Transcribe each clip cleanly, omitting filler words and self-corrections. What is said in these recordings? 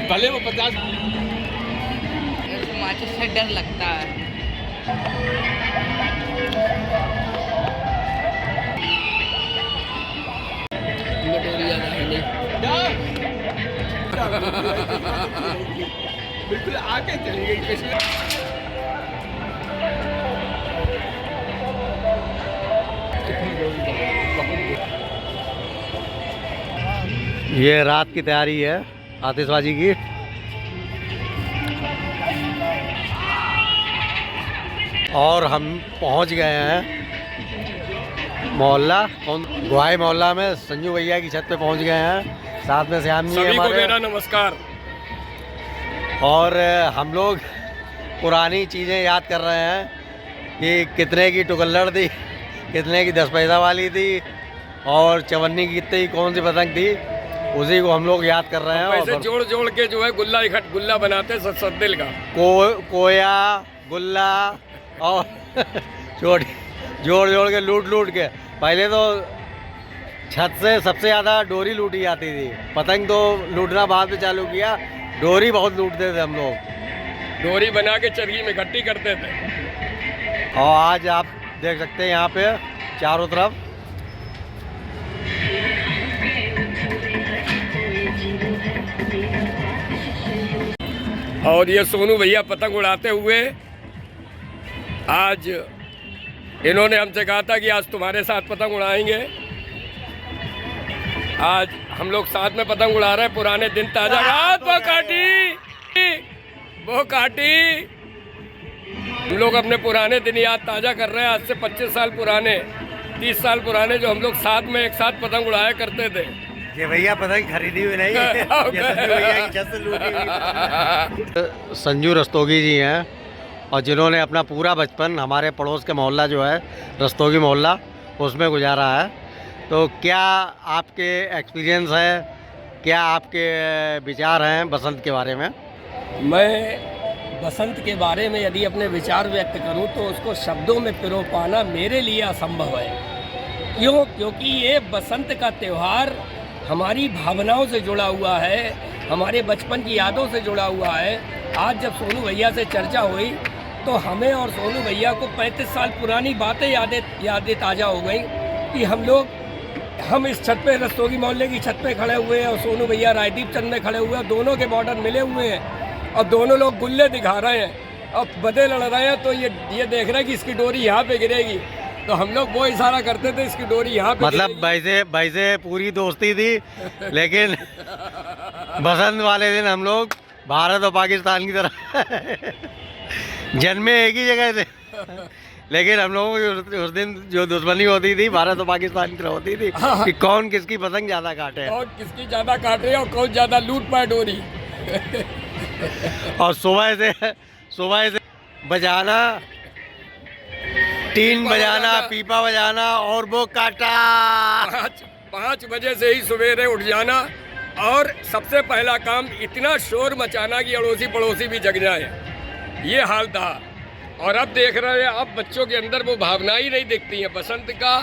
भले वो 50 माचिस से डर लगता है। बिल्कुल आगे चली गई कैसे। ये रात की तैयारी है आतिशबाजी की। और हम पहुंच गए हैं मोहल्ला गुहाई मोहल्ला में, संजू भैया की छत पे पहुंच गए हैं। साथ में श्याम जी सभी को हमारे। मेरा नमस्कार। और हम लोग पुरानी चीज़ें याद कर रहे हैं कि कितने की टुकल्लड़ थी, कितने की 10 पैसा वाली थी, और चवन्नी की कितने की कौन सी पतंग थी, उसी को हम लोग याद कर रहे हैं। पैसे जोड़ जोड़ के जो है गुल्ला बनाते सद्दिल का कोया गुल्ला और जोड़ जोड़ के लूट के। पहले तो छत से सबसे ज़्यादा डोरी लूटी जाती थी, पतंग तो लूटना बाद में चालू किया। डोरी बहुत लूटते थे हम लोग, डोरी बना के चरखी में इकट्ठी करते थे। और आज आप देख सकते हैं यहाँ पे चारों तरफ और ये सोनू भैया पतंग उड़ाते हुए, आज इन्होंने हमसे कहा था कि आज तुम्हारे साथ पतंग उड़ाएंगे। आज हम लोग साथ में पतंग उड़ा रहे हैं। पुराने दिन ताजा रात वो काटी हम लोग अपने पुराने दिन याद ताजा कर रहे हैं। आज से 25 साल पुराने, 30 साल पुराने, जो हम लोग साथ में एक साथ पतंग उड़ाया करते थे। ये भैया पतंग खरीदी हुई नहीं है, ये संजू भैया की छत से लूटी हुई। संजू रस्तोगी जी हैं, और जिन्होंने अपना पूरा बचपन हमारे पड़ोस के मोहल्ला जो है रस्तोगी मोहल्ला, उसमें गुजारा है। तो क्या आपके एक्सपीरियंस है, क्या आपके विचार हैं बसंत के बारे में? मैं बसंत के बारे में यदि अपने विचार व्यक्त करूं तो उसको शब्दों में पिरो पाना मेरे लिए असंभव है। क्योंकि ये बसंत का त्यौहार हमारी भावनाओं से जुड़ा हुआ है, हमारे बचपन की यादों से जुड़ा हुआ है। आज जब सोनू भैया से चर्चा हुई तो हमें और सोनू भैया को 35 साल पुरानी बातें यादें ताज़ा हो गई कि हम इस छत पे, रस्तोगी मोहल्ले की छत पे खड़े हुए हैं और सोनू भैया रायदीप चंद में खड़े हुए हैं। दोनों के बॉर्डर मिले हुए हैं और दोनों लोग गुल्ले दिखा रहे हैं और बदे लड़ रहे हैं। तो ये देख रहे हैं कि इसकी डोरी यहाँ पे गिरेगी, तो हम लोग वो इशारा करते थे इसकी डोरी यहाँ पे। मतलब वैसे पूरी दोस्ती थी, लेकिन बसंत वाले दिन हम लोग भारत और पाकिस्तान की तरह जन्मे एक ही जगह से, लेकिन हम लोगों की उस दिन जो दुश्मनी होती थी भारत और पाकिस्तान की तरह होती थी कि कौन किसकी पतंग ज़्यादा काटे, कौन किसकी ज़्यादा काटे और कौन ज़्यादा लूट पाए डोरी। और सुबह से बजाना, टीन बजाना, पीपा बजाना, और वो काटा। 5 बजे से ही सवेरे उठ जाना और सबसे पहला काम इतना शोर मचाना कि अड़ोसी पड़ोसी भी जग जाए, ये हाल था। और अब देख रहे हैं, अब बच्चों के अंदर वो भावना ही नहीं दिखती है, बसंत का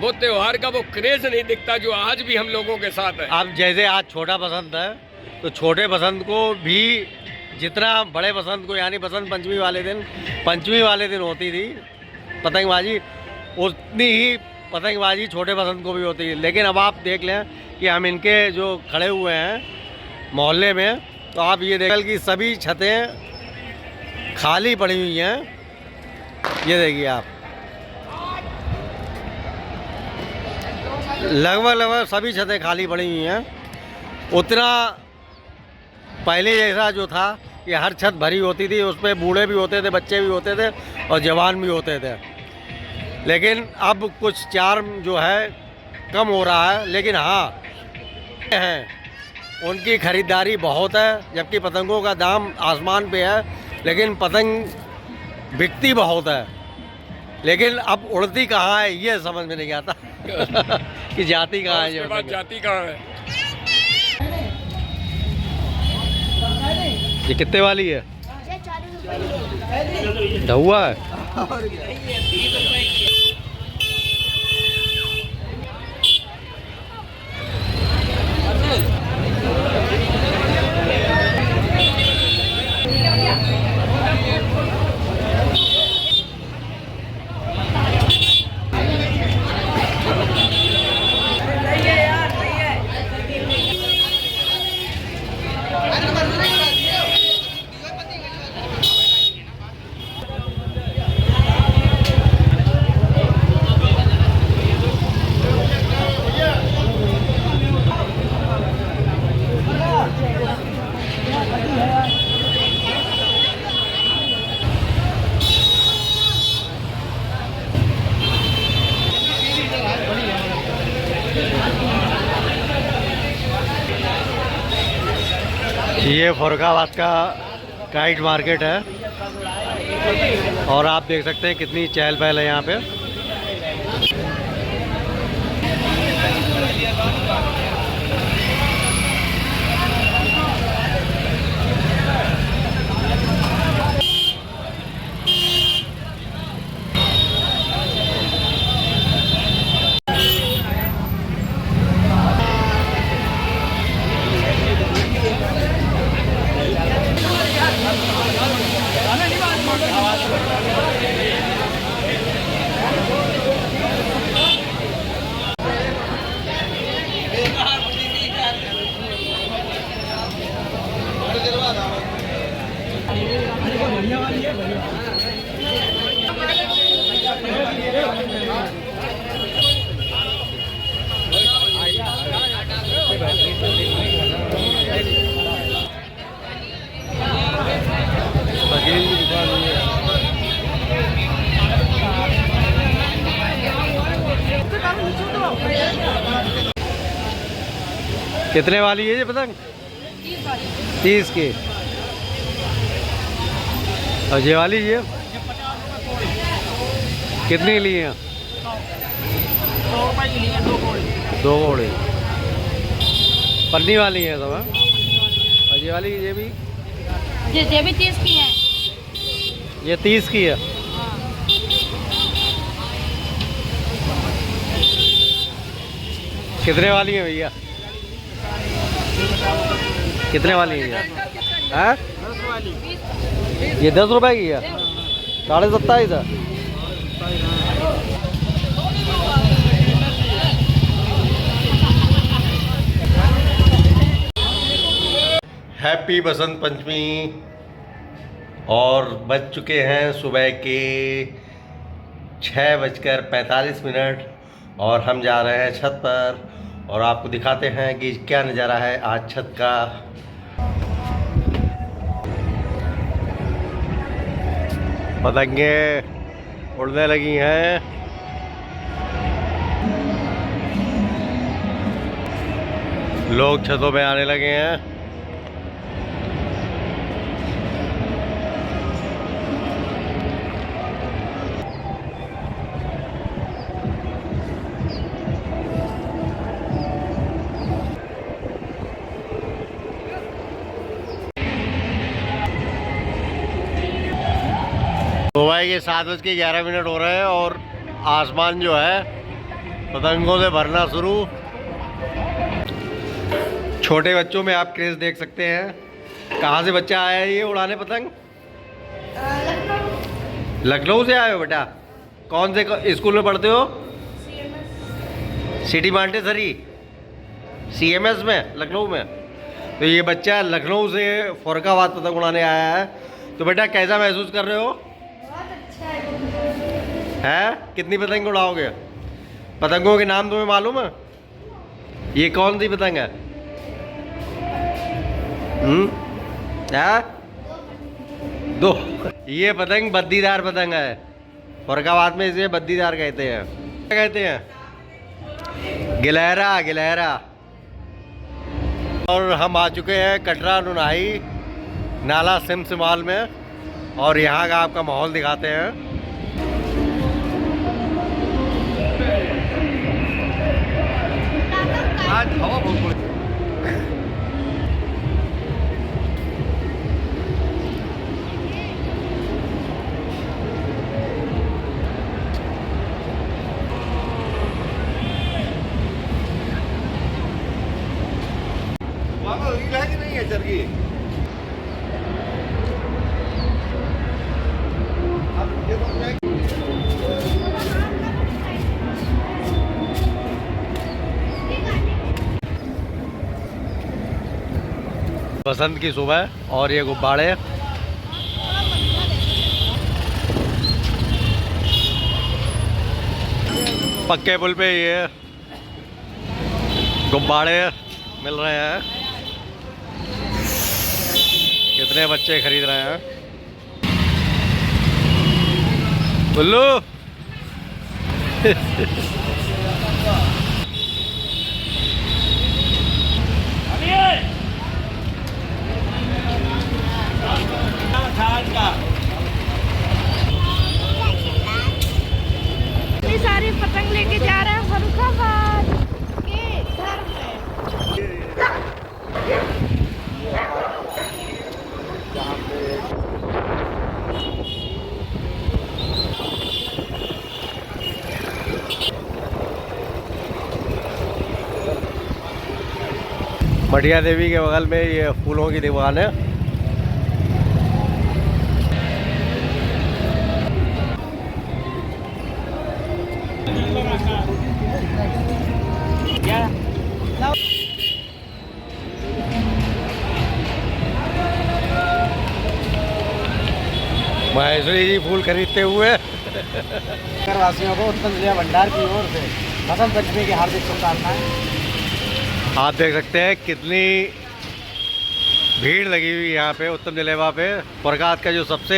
वो त्योहार का वो क्रेज नहीं दिखता जो आज भी हम लोगों के साथ है। अब जैसे आज छोटा बसंत है, तो छोटे बसंत को भी जितना बड़े बसंत को, यानी बसंत पंचमी वाले दिन होती थी पतंगबाजी, उतनी ही पतंगबाजी छोटे बसंत को भी होती है। लेकिन अब आप देख लें कि हम इनके जो खड़े हुए हैं मोहल्ले में, तो आप ये देखें कि सभी छतें खाली पड़ी हुई हैं। ये देखिए आप, लगभग सभी छतें खाली पड़ी हुई हैं। उतना पहले जैसा जो था कि हर छत भरी होती थी, उस पर बूढ़े भी होते थे, बच्चे भी होते थे और जवान भी होते थे। लेकिन अब कुछ चार्म जो है कम हो रहा है, लेकिन हाँ हैं, उनकी खरीदारी बहुत है, जबकि पतंगों का दाम आसमान पे है, लेकिन पतंग बिकती बहुत है। लेकिन अब उड़ती कहाँ है ये समझ में नहीं आता कि जाती कहाँ है, ये जाती कहाँ है। ये कितने वाली है? ढौआ है। ये फरुखाबाद का काइट मार्केट है और आप देख सकते हैं कितनी चहल पहल है यहाँ पे। कितने वाली है ये पतंग? 30 की। और ये वाली ये कितनी ली है? 100 रुपए की ली है, 2 घोड़े। 2 घोड़े पन्नी वाली है सब। हाँ? और ये वाली ये भी ये भी 30 की है। ये 30 की है। कितने वाली है भैया? कितने वाली है ये? हाँ? ये 10 रुपए की है। 27.5 है। हैप्पी बसंत पंचमी। और बज चुके हैं सुबह के 6:45 और हम जा रहे हैं छत पर और आपको दिखाते हैं कि क्या नज़ारा है आज छत का। पतंगे उड़ने लगी हैं। लोग छतों पे आने लगे हैं। सुबह के 7:11 हो रहे हैं और आसमान जो है पतंगों से भरना शुरू। छोटे बच्चों में आप क्रेज देख सकते हैं। कहाँ से बच्चा आया है ये उड़ाने पतंग? लखनऊ से आए हो बेटा? कौन से स्कूल में पढ़ते हो? सिटी मॉन्टेसरी CMS में लखनऊ में। तो ये बच्चा लखनऊ से फरुखाबाद पतंग उड़ाने आया है। तो बेटा कैसा महसूस कर रहे हो? है? कितनी पतंग उड़ाओगे? पतंगों के नाम तुम्हें मालूम है? ये कौन सी पतंग है? है? 2। ये पतंग बद्दीदार पतंग है। फरुखाबाद में इसे बद्दीदार कहते हैं। क्या कहते हैं? गिलहरा। गिलहरा। और हम आ चुके हैं कटरा नुनाही नाला सिमसिमाल में और यहाँ का आपका माहौल दिखाते हैं। आज हवा बहुत है कि नहीं है चरगी? बसंत की सुबह और ये गुब्बारे। पक्के पुल पे ये गुब्बारे मिल रहे हैं। कितने बच्चे खरीद रहे हैं। बुल्लू बढ़िया देवी के बगल में ये फूलों की दुकान है। महेश्वरी जी फूल खरीदते हुए। वासियों को उत्तम जिला भंडार की ओर से बसंत पंचमी की हार्दिक शुभकामनाएं। आप देख सकते हैं कितनी भीड़ लगी हुई है यहाँ पे उत्तम जलेबा पे। प्रकाश का जो सबसे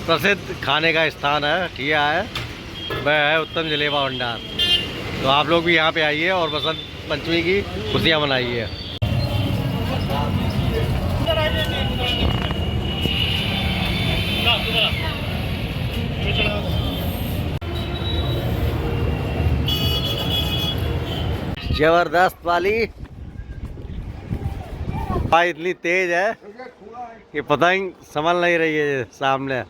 प्रसिद्ध खाने का स्थान है ठिया है, वह है उत्तम जलेबा भंडार। तो आप लोग भी यहाँ पे आइए और बसंत पंचमी की खुशियाँ मनाइए। जबरदस्त वाली भाई, इतनी तेज है कि पतंग संभल नहीं रही है सामने।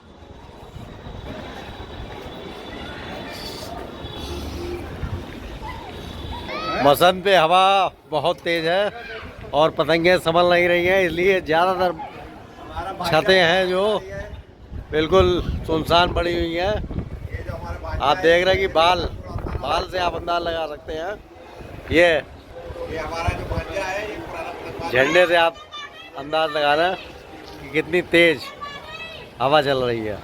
बसंत पे हवा बहुत तेज है और पतंगें संभल नहीं रही हैं, इसलिए ज़्यादातर छतें हैं जो बिल्कुल सुनसान पड़ी हुई हैं। आप देख रहे हैं कि बाल से आप अंदाज लगा सकते हैं। ये हमारा जो भांजा है, ये पुराना झंडे से आप अंदाज लगाना कि कितनी तेज हवा चल रही है।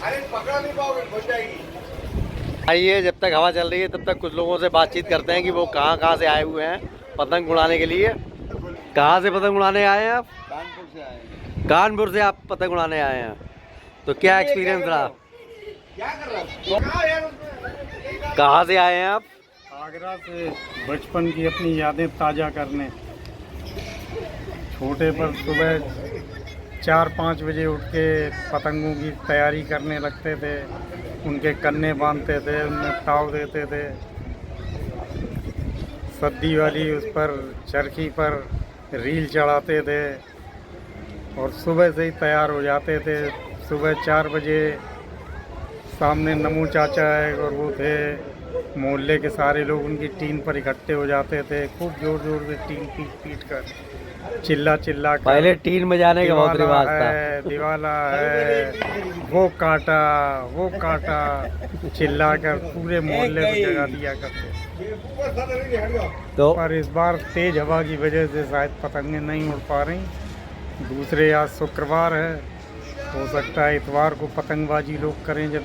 अरे पकड़ नहीं पाओगे, फंस जाएगी। आइए, जब तक हवा चल रही है तब तक कुछ लोगों से बातचीत करते हैं कि वो कहाँ से आए हुए हैं पतंग उड़ाने के लिए। कहाँ से पतंग उड़ाने आए हैं आप? कानपुर से आए। कानपुर से आप पतंग उड़ाने आए हैं, तो क्या एक्सपीरियंस रहा? क्या कर रहा है? कहाँ से आए हैं आप? आगरा से बचपन की अपनी यादें ताज़ा करने। छोटे पर सुबह 4-5 बजे उठ के पतंगों की तैयारी करने लगते थे, उनके कन्ने बांधते थे, उनमें ताव देते थे। सद्दी वाली उस पर चरखी पर रील चढ़ाते थे और सुबह से ही तैयार हो जाते थे। सुबह 4 बजे सामने नमू चाचा है और वो थे, मोहल्ले के सारे लोग उनकी टीन पर इकट्ठे हो जाते थे। खूब जोर जोर से टीन पीट कर चिल्ला कर, पहले टीन बजाने का बहुत रिवाज था। दिवाला है, वो काटा चिल्ला कर पूरे मोहल्ले को जगा दिया करते। तो पर इस बार तेज हवा की वजह से शायद पतंगें नहीं उड़ पा रही। दूसरे आज शुक्रवार है, हो सकता है इतवार को पतंगबाजी लोग करें जब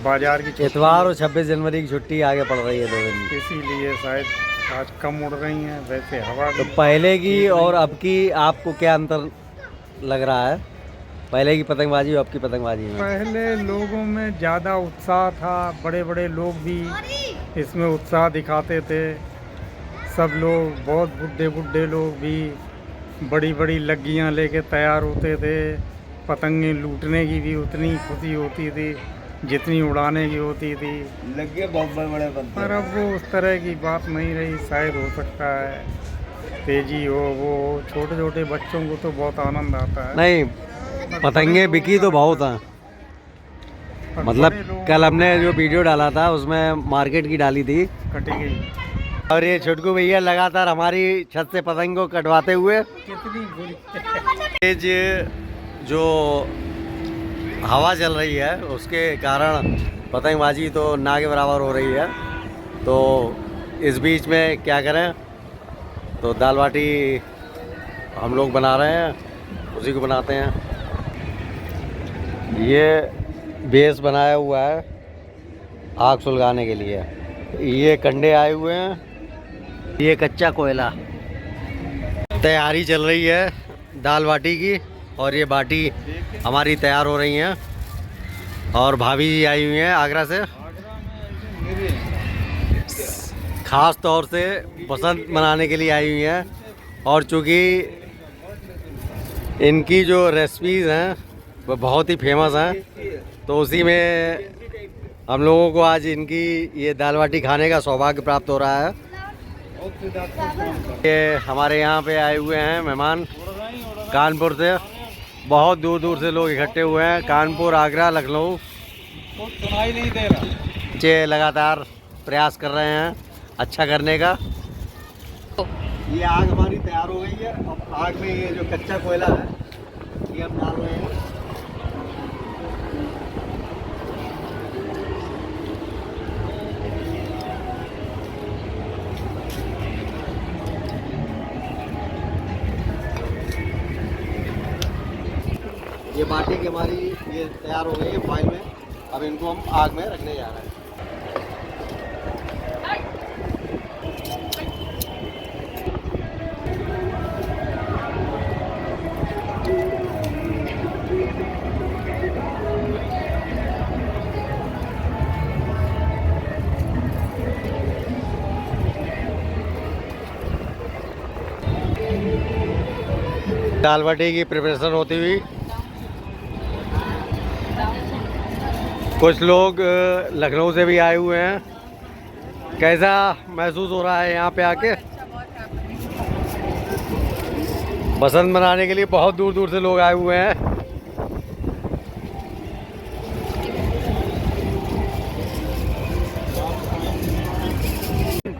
बाजार की इतवार और 26 जनवरी की छुट्टी आगे पड़ रही है 2 दिन, इसीलिए शायद आज कम उड़ रही हैं। वैसे हवा तो पहले की और अब की आपको क्या अंतर लग रहा है? पहले की पतंगबाजी और अब की पतंगबाजी में? पहले लोगों में ज़्यादा उत्साह था, बड़े बड़े लोग भी इसमें उत्साह दिखाते थे। सब लोग, बहुत बुढ़े लोग भी बड़ी बड़ी लग्गियाँ लेके तैयार होते थे। पतंगे लूटने की भी उतनी खुशी होती थी जितनी उड़ाने की होती थी। लगे बहुत बड़े बनते। पर अब वो उस तरह की बात नहीं रही। शायद हो सकता है तेजी हो, वो छोटे छोटे बच्चों को तो बहुत आनंद आता है। नहीं, पतंगे बिकी तो बहुत हैं। पर मतलब बड़े लोग कल हमने जो वीडियो डाला था उसमें मार्केट की डाली थी, कटी गई। और ये छोटकू भैया लगातार हमारी छत से पतंग को कटवाते हुए। कितनी बुरी तेज जो हवा चल रही है उसके कारण पतंगबाजी तो ना के बराबर हो रही है। तो इस बीच में क्या करें, तो दाल बाटी हम लोग बना रहे हैं, उसी को बनाते हैं। ये बेस बनाया हुआ है आग सुलगाने के लिए। ये कंडे आए हुए हैं, ये कच्चा कोयला। तैयारी चल रही है दाल बाटी की, और ये बाटी हमारी तैयार हो रही हैं। और भाभी जी आई हुई हैं आगरा से, ख़ास तौर से बसंत मनाने के लिए आई हुई हैं। और चूँकि इनकी जो रेसिपीज़ हैं वो बहुत ही फेमस हैं, तो उसी में हम लोगों को आज इनकी ये दाल बाटी खाने का सौभाग्य प्राप्त हो रहा है। ये हमारे यहाँ पे आए हुए हैं मेहमान कानपुर से। बहुत दूर दूर से लोग इकट्ठे हुए हैं, कानपुर, आगरा, लखनऊ। सुनाई नहीं दे रहा। बच्चे लगातार प्रयास कर रहे हैं अच्छा करने का। ये आग हमारी तैयार हो गई है। अब आग में ये जो कच्चा कोयला है ये हम डाल रहे हैं। ये बाटी की हमारी ये तैयार हो गई है फॉइल में। अब इनको हम आग में रखने जा रहे हैं। दाल बाटी की प्रिपरेशन होती हुई कुछ लोग लखनऊ से भी आए हुए हैं। कैसा महसूस हो रहा है यहाँ पे आके? बसंत मनाने के लिए बहुत दूर दूर से लोग आए हुए हैं।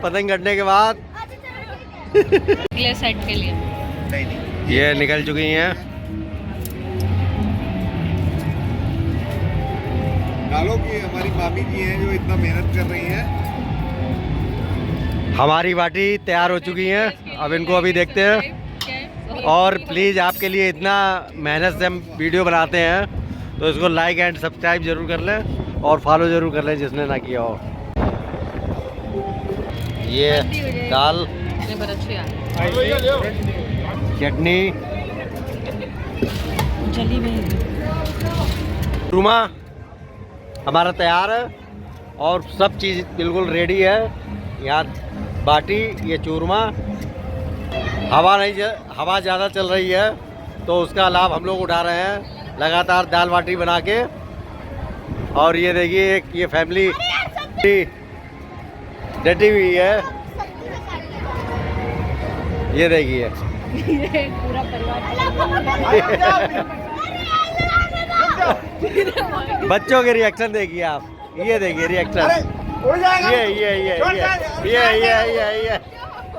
पतंग कटने के बाद अगले सेट के लिए ये निकल चुकी हैं। डालो कि हमारी मामी जी हैं जो इतना मेहनत कर रही हैं। हमारी बाटी तैयार हो चुकी हैं। अब इनको अभी देखते हैं। और प्लीज़ आपके लिए इतना मेहनत से हम वीडियो बनाते हैं तो इसको लाइक एंड सब्सक्राइब जरूर कर लें और फॉलो ज़रूर कर लें जिसने ना किया हो। ये दाल, चटनी, चूरमा हमारा तैयार है और सब चीज़ बिल्कुल रेडी है। यहाँ बाटी, ये चूरमा। हवा ज़्यादा चल रही है तो उसका लाभ हम लोग उठा रहे हैं लगातार दाल बाटी बना के। और ये देखिए एक ये फैमिली डटी हुई है। ये देखिए पूरा परिवार बच्चों के रिएक्शन देखिए आप। ये देखिए रिएक्शन।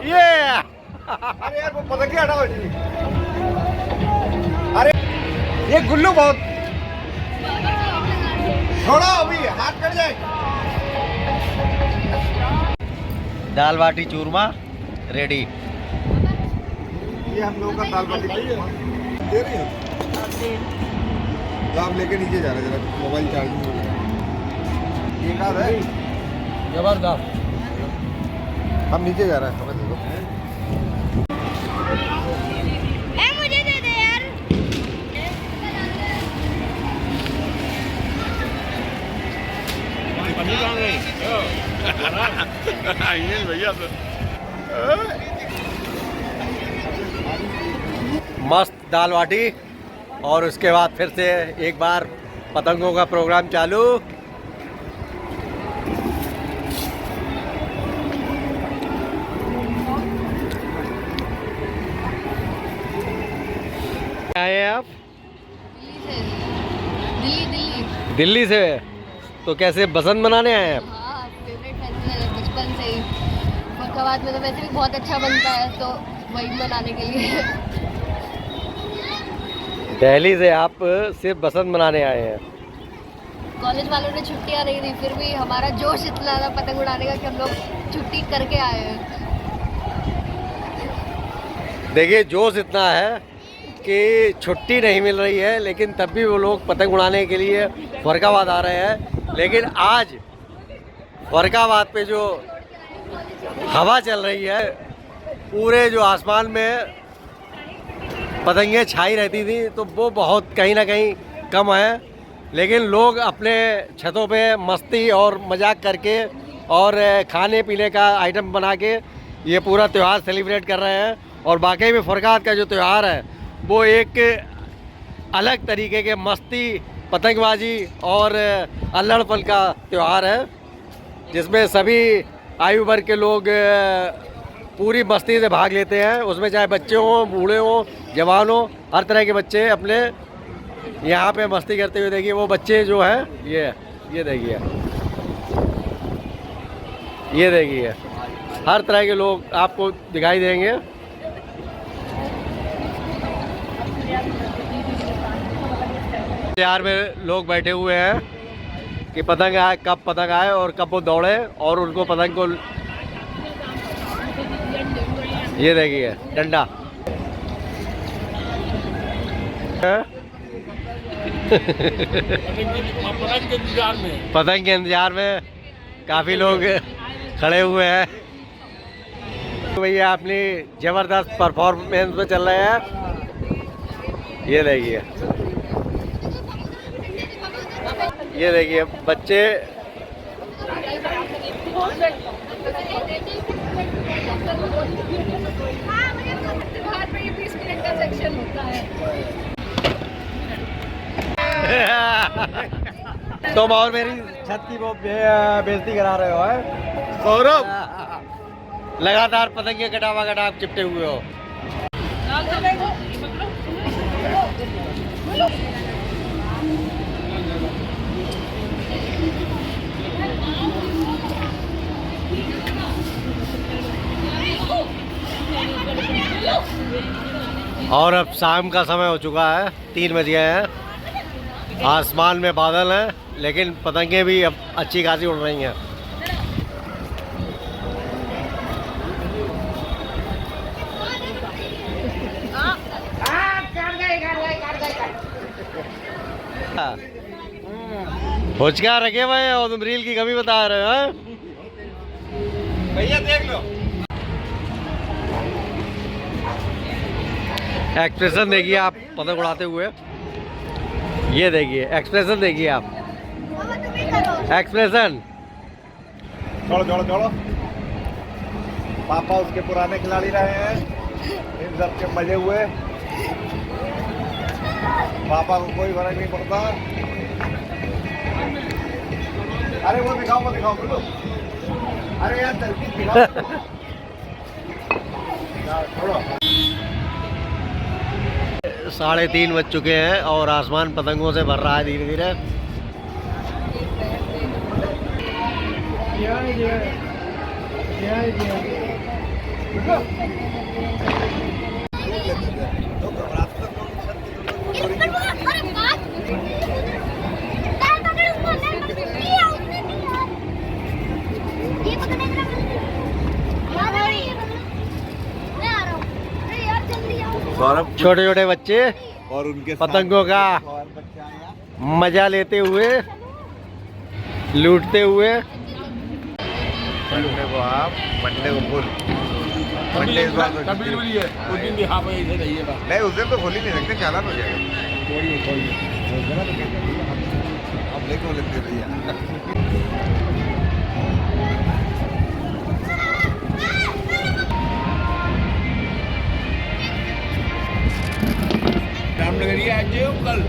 ये अरे यार वो पतंग हटाओ जी। अरे ये गुल्लू बहुत छोड़ो, अभी हाथ कट जाए। दाल बाटी चूरमा रेडी। ये हम लोगों का दाल बाटी दे रही है। तो आप लेके नीचे जा रहे हैं, जरा मोबाइल चार्जिंग हो जाए। ये कहाँ है? जबरदस्त। हम नीचे जा रहे हैं, समझ लो। मुझे दे दे यार। मस्त दाल बाटी और उसके बाद फिर से एक बार पतंगों का प्रोग्राम चालू। आए हैं आप? दिल्ली से। तो कैसे बसंत मनाने आए हैं आप? हाँ, फेवरेट फेस्टिवल है बचपन से ही। फरुखाबाद में तो वैसे भी बहुत अच्छा बनता है तो वही मनाने के लिए। दिल्ली से आप सिर्फ बसंत मनाने आए हैं? कॉलेज वालों ने छुट्टियां नहीं दी, फिर भी हमारा जोश इतना था पतंग उड़ाने का कि हम लोग छुट्टी करके आए हैं। देखिए जोश इतना है कि छुट्टी नहीं मिल रही है लेकिन तब भी वो लोग पतंग उड़ाने के लिए फरुखाबाद आ रहे हैं। लेकिन आज फरुखाबाद पे जो हवा चल रही है, पूरे जो आसमान में पतंगें छाई रहती थी तो वो बहुत कहीं ना कहीं कम है। लेकिन लोग अपने छतों पे मस्ती और मजाक करके और खाने पीने का आइटम बना के ये पूरा त्यौहार सेलिब्रेट कर रहे हैं। और वाकई में फरुखाबाद का जो त्यौहार है वो एक अलग तरीके के मस्ती, पतंगबाजी और अल्हड़-पल का त्यौहार है जिसमें सभी आयु वर्ग के लोग पूरी मस्ती से भाग लेते हैं। उसमें चाहे बच्चे हों, बूढ़े हों, जवान हों, हर तरह के बच्चे अपने यहाँ पे मस्ती करते हुए देखिए। वो बच्चे जो हैं ये देखिए, ये देखिए, हर तरह के लोग आपको दिखाई देंगे। इंतजार में लोग बैठे हुए हैं कि पतंग आए, कब पतंग आए और कब वो दौड़े और उनको पतंग को, ये देखिए डंडा। पतंग के इंतजार में काफी लोग खड़े हुए हैं। भैया अपनी जबरदस्त परफॉर्मेंस में चल रहे हैं। ये देखिए, ये देखिए बच्चे तुम और मेरी छत की वो बेइज्जती करा रहे हो, है सौरभ? लगातार पतंगे कटावा कटाव चिपटे हुए हो। और अब शाम का समय हो चुका है, 3 बज गए हैं। आसमान में बादल हैं लेकिन पतंगे भी अब अच्छी खासी उड़ रही हैं। होचका रखे हुए हैं और तुम रील की कमी बता रहे हो, हैं? भैया देख लो, एक्सप्रेशन देखिए आप पतंग उड़ाते हुए। ये देखिए एक्सप्रेशन देखिए आप, एक्सप्रेशन। छोड़ो छोड़ो छोड़ो। पापा उसके पुराने खिलाड़ी रहे हैं, इन सब के मजे हुए। पापा को कोई फर्क नहीं पड़ता। अरे वो दिखाओ, वो दिखाओ बोलो। अरे यार जल्दी दिखाओ। छोड़ो। 3:30 बज चुके हैं और आसमान पतंगों से भर रहा है धीरे धीरे। छोटे छोटे बच्चे और उनके पतंगों का मजा लेते हुए, लूटते हुए। मंडे को आप, मंडे को फुल, मंडे इस बार तो कबीर बोली है उस दिन भी हाँ भाई इधर रहिएगा। नहीं, उस दिन तो खोल ही नहीं सकते, चालान हो जाएगा। अब लेको लेते भैया। रामनगरी आज जो कल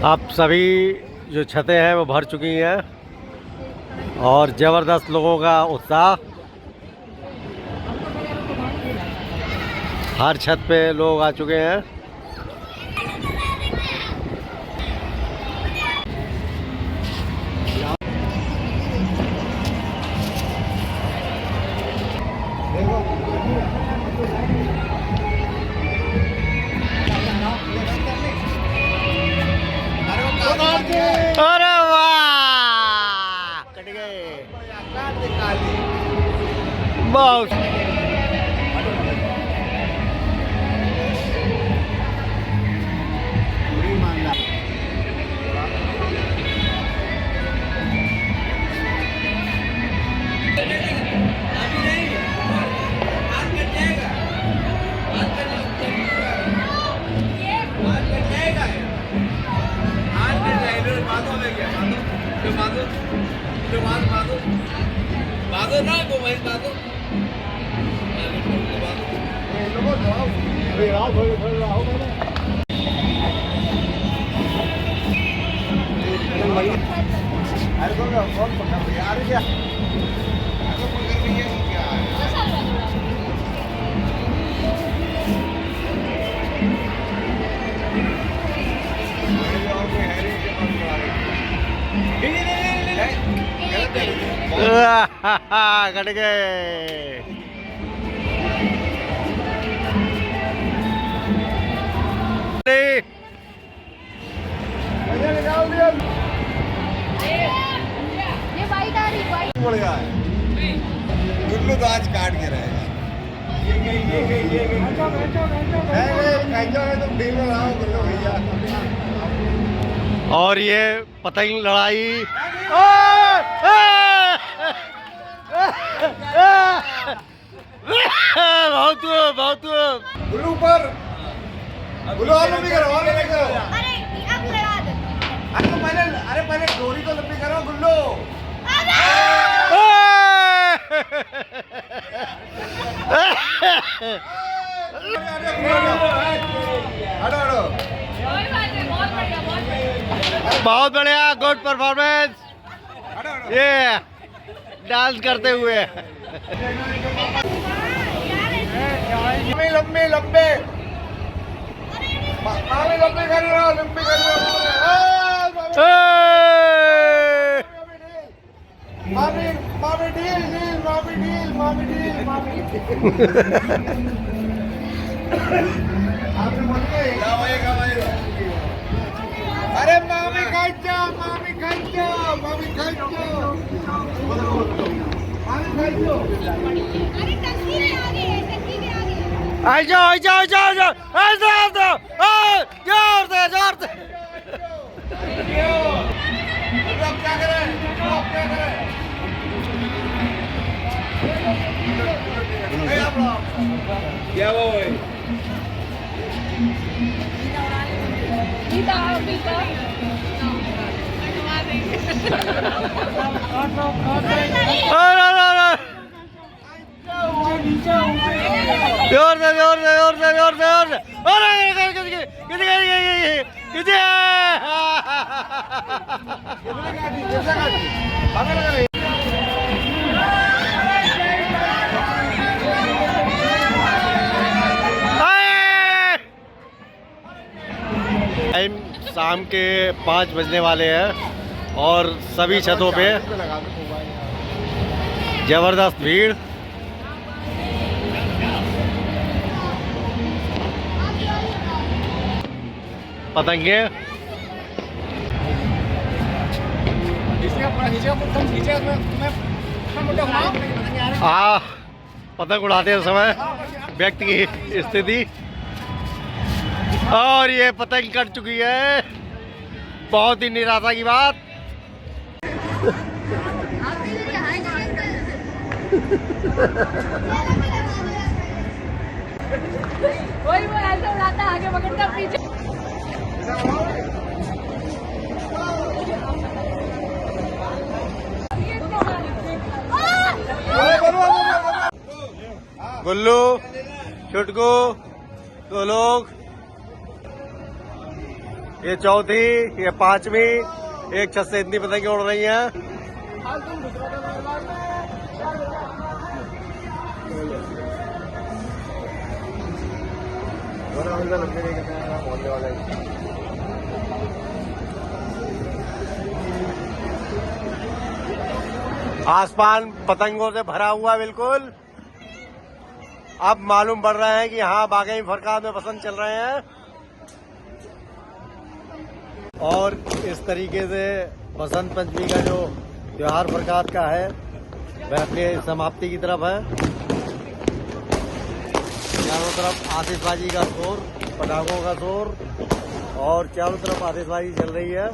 अब सभी जो छतें हैं वो भर चुकी हैं और ज़बरदस्त लोगों का उत्साह। हर छत पे लोग आ चुके हैं। अरे वाह, कट गए बहुत। अरे कौन पकड़ रही है? अरे क्या कट गए। ये वाइट आ रही वाइट। बढ़ गया है। गुल्लू तो आज काट के रहेगा। तुम ढील में लाओ गुल्लू भैया। और ये पतंग लड़ाई बहुत बहुत गुल्लू पर गुल्लू और लंबी करो, और लंबी करो। अरे अब लड़ा दे। अरे पहले डोरी तो लंबी करो गुल्लू। हटो हटो। बहुत बढ़िया, गुड परफॉर्मेंस। ये डांस करते हुए लंबे लंबे मामी लंबी कर रहा, लंबी कर रहा। मामी मामी डील डील मामी डील मामी डील मामी। आपने बोल के अरे मामी खाई जाओ, मामी खाई जाओ, मामी खाई जाओ, मामी खाई जाओ। अरे टक्की में आ गई है, टक्की में आ गई है। आ जाओ आ जाओ आ जाओ आ जाओ जोर से जोर से। अब क्या करें, अब क्या करें? क्या वो है? जोर से जोर से जोर से जोर से जोर से। टाइम शाम के 5 बजने वाले हैं और सभी छतों पे जबरदस्त भीड़। पतंगे पतंग उड़ाते समय व्यक्ति की स्थिति, और ये पतंग कट चुकी है। बहुत ही निराशा की बात। वही वो ऐसे उड़ाता है, आगे पकड़ता पीछे। गुल्लू छुटकू 2 लोग, ये चौथी, ये 5वीं, एक छत से इतनी पतंगें उड़ रही हैं। आसमान पतंगों से भरा हुआ बिल्कुल। अब मालूम पड़ रहा है कि हाँ बागई फरकात में बसंत चल रहे हैं। और इस तरीके से बसंत पंचमी का जो त्योहार फरकात का है वह अपने समाप्ति की तरफ है। चारों तरफ आतिशबाजी का शोर, पटाखों का शोर, और चारों तरफ आतिशबाजी चल रही है।